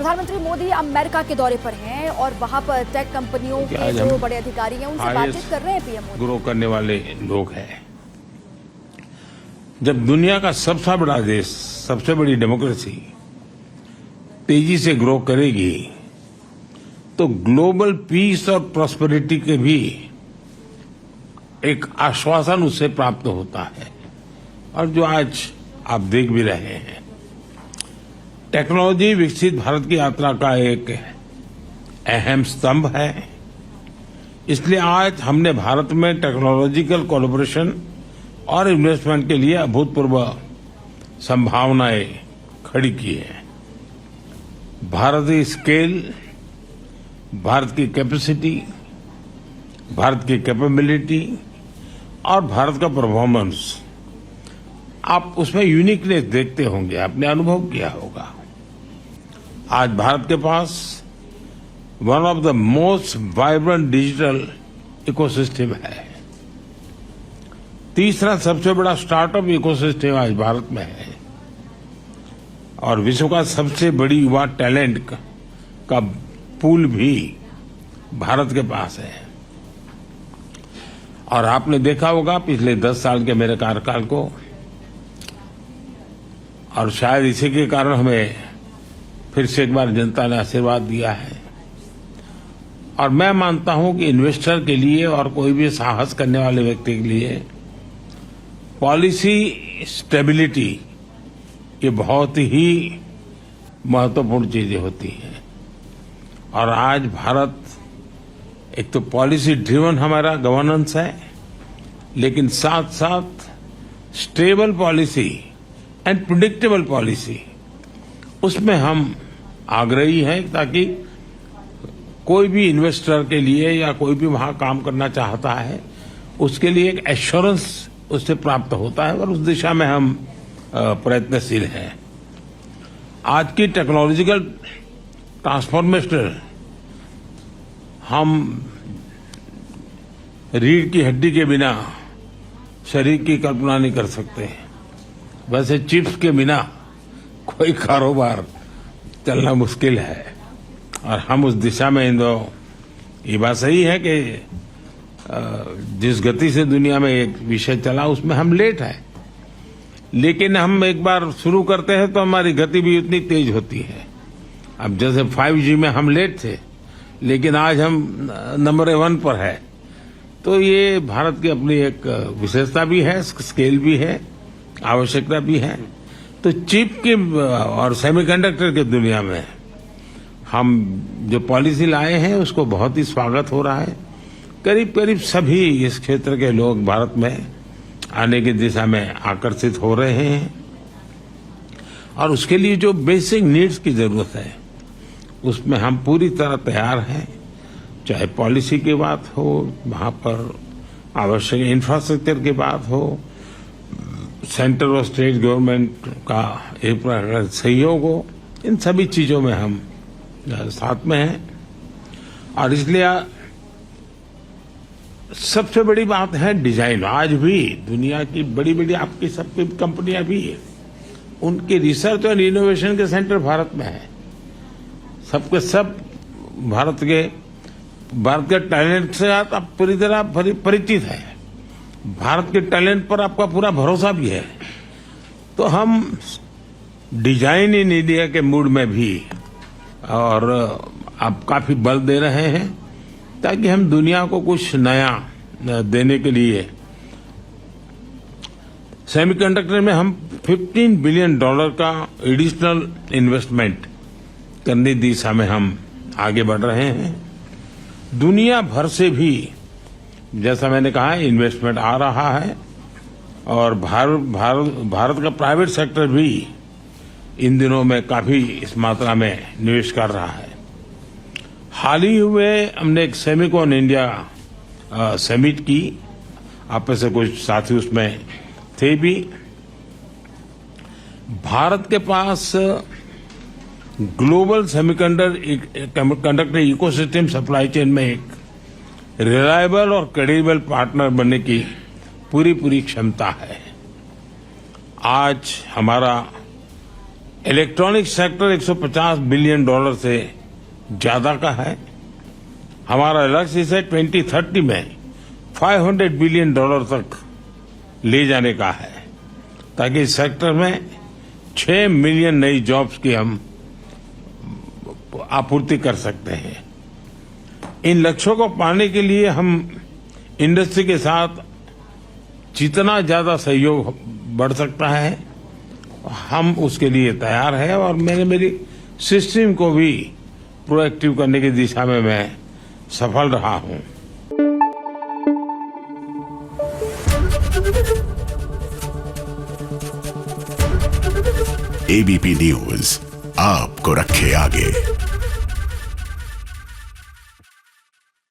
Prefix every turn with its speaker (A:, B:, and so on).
A: प्रधानमंत्री मोदी अमेरिका के दौरे पर हैं और वहां पर टेक कंपनियों के जो बड़े अधिकारी हैं उनसे बातचीत कर रहे हैं पीएम मोदी।
B: ग्रो करने वाले लोग हैं। जब दुनिया का सबसे बड़ा देश, सबसे बड़ी डेमोक्रेसी तेजी से ग्रो करेगी तो ग्लोबल पीस और प्रॉस्पेरिटी के भी एक आश्वासन उससे प्राप्त होता है। और जो आज आप देख भी रहे हैं, टेक्नोलॉजी विकसित भारत की यात्रा का एक अहम स्तंभ है। इसलिए आज हमने भारत में टेक्नोलॉजिकल कोलैबोरेशन और इन्वेस्टमेंट के लिए अभूतपूर्व संभावनाएं खड़ी की हैं। भारत की स्केल, भारत की कैपेसिटी, भारत की कैपेबिलिटी और भारत का परफॉर्मेंस, आप उसमें यूनिकनेस देखते होंगे, आपने अनुभव किया होगा। आज भारत के पास one of the most vibrant digital ecosystem है। तीसरा सबसे बड़ा स्टार्टअप इकोसिस्टम आज भारत में है और विश्व का सबसे बड़ी युवा टैलेंट का पूल भी भारत के पास है। और आपने देखा होगा पिछले 10 साल के मेरे कार्यकाल को, और शायद इसी के कारण हमें फिर से एक बार जनता ने आशीर्वाद दिया है। और मैं मानता हूं कि इन्वेस्टर के लिए और कोई भी साहस करने वाले व्यक्ति के लिए पॉलिसी स्टेबिलिटी ये बहुत ही महत्वपूर्ण चीजें होती हैं। और आज भारत एक तो पॉलिसी ड्रिवन हमारा गवर्नेंस है, लेकिन साथ साथ stable policy and predictable policy, उसमें हम आग्रही हैं ताकि कोई भी इन्वेस्टर के लिए या कोई भी वहां काम करना चाहता है उसके लिए एक एश्योरेंस उससे प्राप्त होता है और उस दिशा में हम प्रयत्नशील हैं। आज की टेक्नोलॉजिकल ट्रांसफॉर्मेशन हम रीढ़ की हड्डी के बिना शरीर की कल्पना नहीं कर सकते। वैसे चिप्स के बिना कोई कारोबार चलना मुश्किल है और हम उस दिशा में ये बात सही है कि जिस गति से दुनिया में एक विषय चला उसमें हम लेट हैं, लेकिन हम एक बार शुरू करते हैं तो हमारी गति भी उतनी तेज होती है। अब जैसे 5G में हम लेट थे, लेकिन आज हम नंबर 1 पर है। तो ये भारत की अपनी एक विशेषता भी है, स्केल भी है, आवश्यकता भी है। तो चिप के और सेमीकंडक्टर की दुनिया में हम जो पॉलिसी लाए हैं उसको बहुत ही स्वागत हो रहा है। करीब करीब सभी इस क्षेत्र के लोग भारत में आने की दिशा में आकर्षित हो रहे हैं और उसके लिए जो बेसिक नीड्स की जरूरत है उसमें हम पूरी तरह तैयार हैं। चाहे पॉलिसी की बात हो, वहां पर आवश्यक इंफ्रास्ट्रक्चर की बात हो, सेंट्रल और स्टेट गवर्नमेंट का एक प्रकार सहयोग हो, इन सभी चीजों में हम साथ में हैं। और इसलिए सबसे बड़ी बात है डिजाइन। आज भी दुनिया की बड़ी बड़ी आपकी सबकी कंपनियां भी उनके रिसर्च और इनोवेशन के सेंटर भारत में है। सबके सब भारत के टैलेंट से आप पूरी तरह परिचित है। भारत के टैलेंट पर आपका पूरा भरोसा भी है। तो हम डिजाइन इन इंडिया के मूड में भी और आप काफी बल दे रहे हैं ताकि हम दुनिया को कुछ नया देने के लिए सेमीकंडक्टर में हम $15 बिलियन का एडिशनल इन्वेस्टमेंट करने की दिशा में हम आगे बढ़ रहे हैं। दुनिया भर से भी, जैसा मैंने कहा, इन्वेस्टमेंट आ रहा है और भारत का प्राइवेट सेक्टर भी इन दिनों में काफी इस मात्रा में निवेश कर रहा है। हाल ही हुए हमने एक सेमिकॉन इंडिया समिट की, आप में से कुछ साथी उसमें थे भी। भारत के पास global semiconductor ecosystem supply chain में एक रिलायबल और क्रेडिबल पार्टनर बनने की पूरी क्षमता है। आज हमारा इलेक्ट्रॉनिक सेक्टर 150 बिलियन डॉलर से ज्यादा का है। हमारा लक्ष्य इसे 2030 में 500 बिलियन डॉलर तक ले जाने का है, ताकि इस सेक्टर में 6 मिलियन नई जॉब्स की हम आपूर्ति कर सकते हैं। इन लक्ष्यों को पाने के लिए हम इंडस्ट्री के साथ जितना ज्यादा सहयोग बढ़ सकता है हम उसके लिए तैयार हैं, और मैंने मेरी सिस्टम को भी प्रोएक्टिव करने की दिशा में मैं सफल रहा हूं।
C: एबीपी न्यूज आपको रखे आगे।